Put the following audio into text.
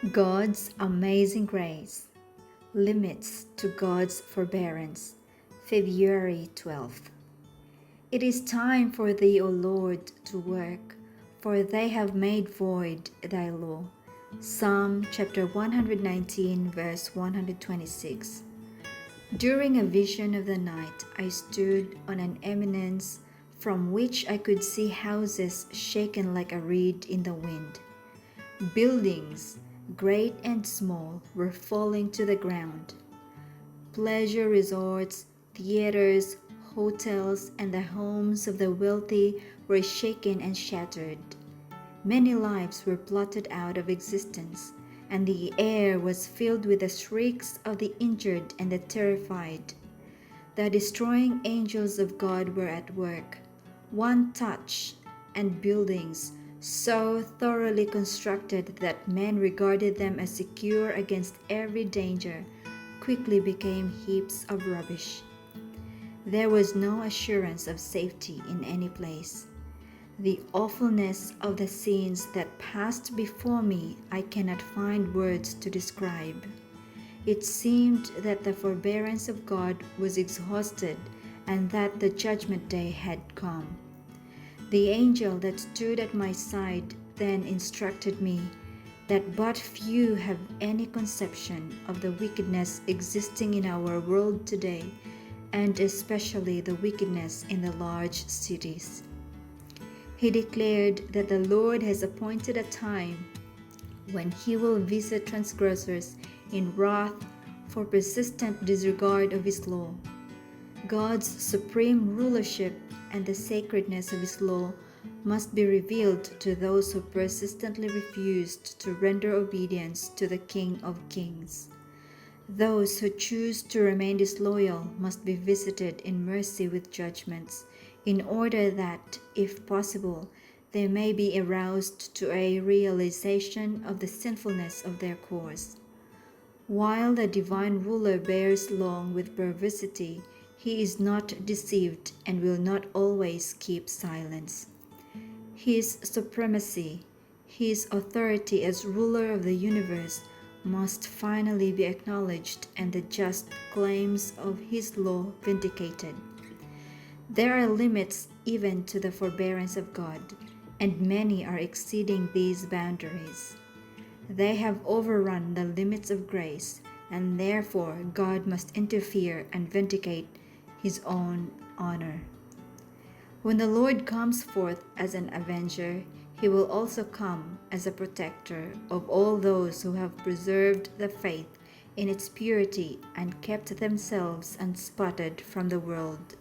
God's amazing grace. Limits to God's forbearance. February 12th. It is time for thee, O Lord, to work, for they have made void thy law. Psalm chapter 119, verse 126. During a vision of the night, I stood on an eminence from which I could see houses shaken like a reed in the wind. Buildings, great and small, were falling to the ground. Pleasure resorts, theaters, hotels, and the homes of the wealthy were shaken and shattered. Many lives were blotted out of existence, and the air was filled with the shrieks of the injured and the terrified. The destroying angels of God were at work. One touch, and buildings, so thoroughly constructed that men regarded them as secure against every danger, quickly became heaps of rubbish. There was no assurance of safety in any place. The awfulness of the scenes that passed before me I cannot find words to describe. It seemed that the forbearance of God was exhausted and that the judgment day had come. The angel that stood at my side then instructed me that but few have any conception of the wickedness existing in our world today, and especially the wickedness in the large cities. He declared that the Lord has appointed a time when He will visit transgressors in wrath for persistent disregard of His law. God's supreme rulership and the sacredness of His law must be revealed to those who persistently refused to render obedience to the King of Kings. Those who choose to remain disloyal must be visited in mercy with judgments, in order that, if possible, they may be aroused to a realization of the sinfulness of their course. While the divine ruler bears long with perversity, he is not deceived and will not always keep silence. His supremacy, his authority as ruler of the universe, must finally be acknowledged and the just claims of his law vindicated. There are limits even to the forbearance of God, and many are exceeding these boundaries. They have overrun the limits of grace, and therefore God must interfere and vindicate His own honor. When the Lord comes forth as an avenger, He will also come as a protector of all those who have preserved the faith in its purity and kept themselves unspotted from the world.